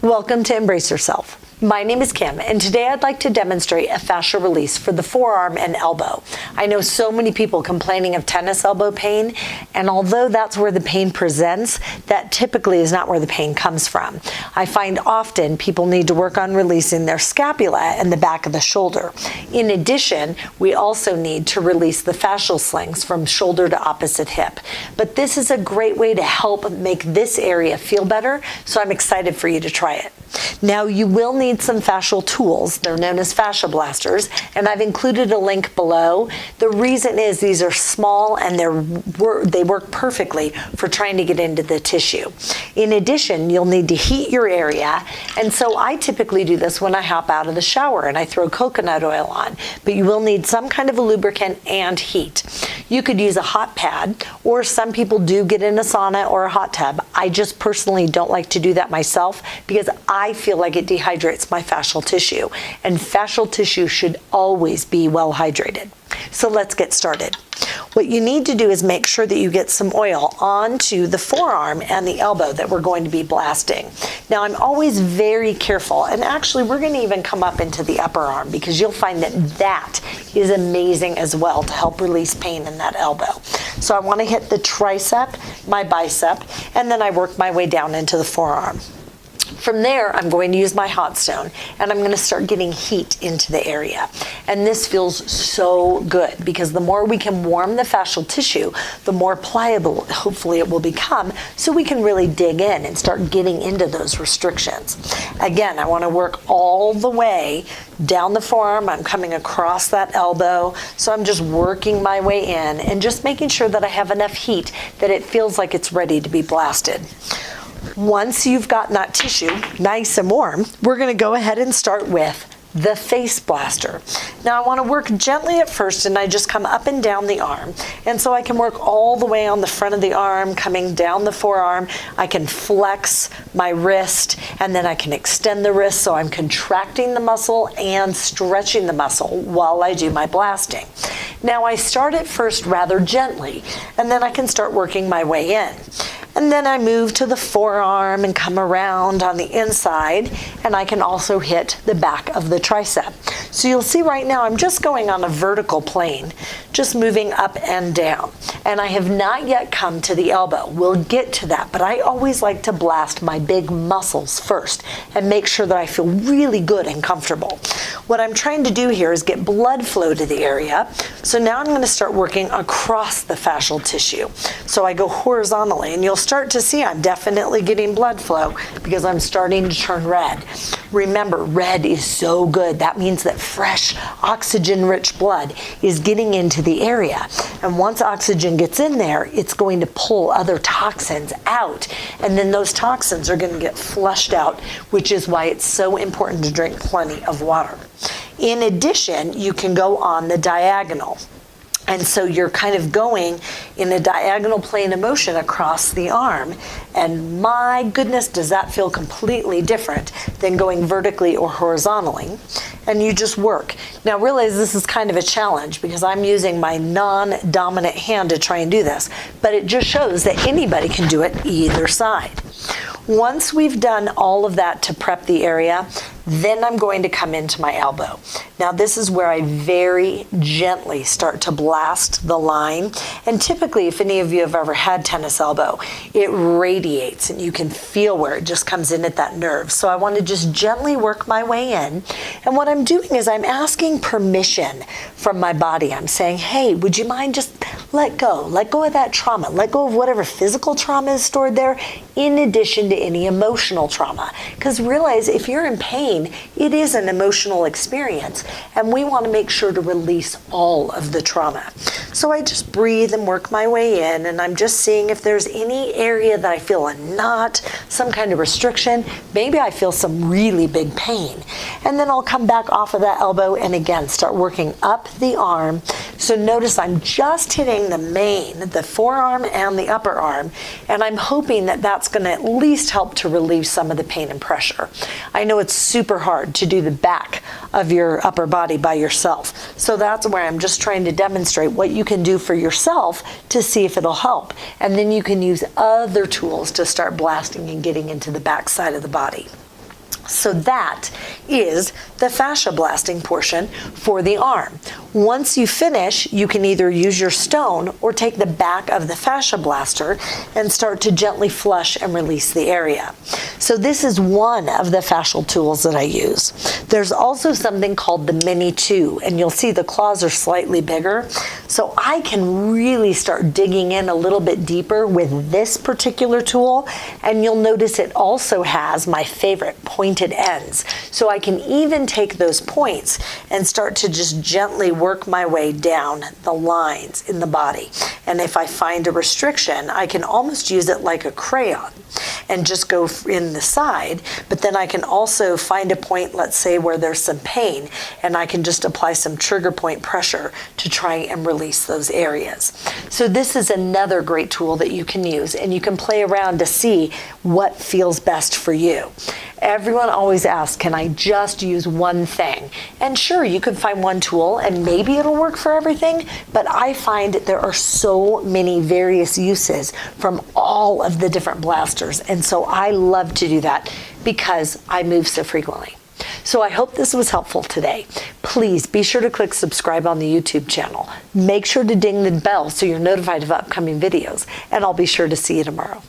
Welcome to Embrace Yourself. My name is Kim, and today I'd like to demonstrate a fascia release for the forearm and elbow. I know so many people complaining of tennis elbow pain, and although that's where the pain presents, that typically is not where the pain comes from. I find often people need to work on releasing their scapula and the back of the shoulder. In addition, we also need to release the fascial slings from shoulder to opposite hip. But this is a great way to help make this area feel better, so I'm excited for you to try it. Now, you will need some fascial tools. They're known as fascia blasters, and I've included a link below. The reason is these are small and they work perfectly for trying to get into the tissue. In addition, you'll need to heat your area, and so I typically do this when I hop out of the shower and I throw coconut oil on, but you will need some kind of a lubricant and heat. You could use a hot pad, or some people do get in a sauna or a hot tub. I just personally don't like to do that myself because I feel like it dehydrates my fascial tissue, and fascial tissue should always be well hydrated. So let's get started. What you need to do is make sure that you get some oil onto the forearm and the elbow that we're going to be blasting. Now, I'm always very careful, and actually we're going to even come up into the upper arm because you'll find that that is amazing as well to help release pain in that elbow. So I want to hit the tricep, my bicep, and then I work my way down into the forearm. From there, I'm going to use my hot stone, and I'm going to start getting heat into the area. And this feels so good because the more we can warm the fascial tissue, the more pliable, hopefully, it will become, so we can really dig in and start getting into those restrictions. Again, I want to work all the way down the forearm. I'm coming across that elbow, so I'm just working my way in and just making sure that I have enough heat that it feels like it's ready to be blasted. Once you've gotten that tissue nice and warm, we're going to go ahead and start with the face blaster. Now, I want to work gently at first, and I just come up and down the arm. And so I can work all the way on the front of the arm, coming down the forearm. I can flex my wrist, and then I can extend the wrist, so I'm contracting the muscle and stretching the muscle while I do my blasting. Now, I start at first rather gently, and then I can start working my way in. And then I move to the forearm and come around on the inside, and I can also hit the back of the tricep. So you'll see right now I'm just going on a vertical plane, just moving up and down. And I have not yet come to the elbow. We'll get to that, but I always like to blast my big muscles first and make sure that I feel really good and comfortable. What I'm trying to do here is get blood flow to the area. So now I'm going to start working across the fascial tissue. So I go horizontally, and you'll start to see I'm definitely getting blood flow because I'm starting to turn red. Remember, red is so good. That means that fresh, oxygen-rich blood is getting into the area. And once oxygen gets in there, it's going to pull other toxins out. And then those toxins are going to get flushed out, which is why it's so important to drink plenty of water. In addition, you can go on the diagonal. And so you're kind of going in a diagonal plane of motion across the arm. And my goodness, does that feel completely different than going vertically or horizontally. And you just work. Now realize this is kind of a challenge because I'm using my non-dominant hand to try and do this. But it just shows that anybody can do it either side. Once we've done all of that to prep the area, then I'm going to come into my elbow. Now this is where I very gently start to blast the line. And typically, if any of you have ever had tennis elbow, it radiates and you can feel where it just comes in at that nerve. So I want to just gently work my way in. And what I'm doing is I'm asking permission from my body. I'm saying, hey, would you mind just let go of that trauma, let go of whatever physical trauma is stored there, in addition to any emotional trauma. Because realize if you're in pain, it is an emotional experience, and we want to make sure to release all of the trauma. So I just breathe and work my way in, and I'm just seeing if there's any area that I feel a knot, some kind of restriction. Maybe I feel some really big pain. And then I'll come back off of that elbow and again start working up the arm. So notice I'm just hitting the forearm and the upper arm, and I'm hoping that that's going to at least help to relieve some of the pain and pressure. I know it's super hard to do the back of your upper body by yourself. So that's where I'm just trying to demonstrate what you can do for yourself to see if it'll help. And then you can use other tools to start blasting and getting into the back side of the body. So that is the fascia blasting portion for the arm. Once you finish, you can either use your stone or take the back of the fascia blaster and start to gently flush and release the area. So this is one of the fascial tools that I use. There's also something called the Mini 2, and you'll see the claws are slightly bigger. So I can really start digging in a little bit deeper with this particular tool, and you'll notice it also has my favorite pointed ends. So I can even take those points and start to just gently work my way down the lines in the body. And if I find a restriction, I can almost use it like a crayon and just go in the side, but then I can also find a point, let's say, where there's some pain, and I can just apply some trigger point pressure to try and release those areas. So this is another great tool that you can use, and you can play around to see what feels best for you. Everyone always asks, can I just use one thing? And sure, you can find one tool and maybe it'll work for everything, but I find there are so many various uses from all of the different blasters. And so I love to do that because I move so frequently. So I hope this was helpful today. Please be sure to click subscribe on the YouTube channel. Make sure to ding the bell so you're notified of upcoming videos, and I'll be sure to see you tomorrow.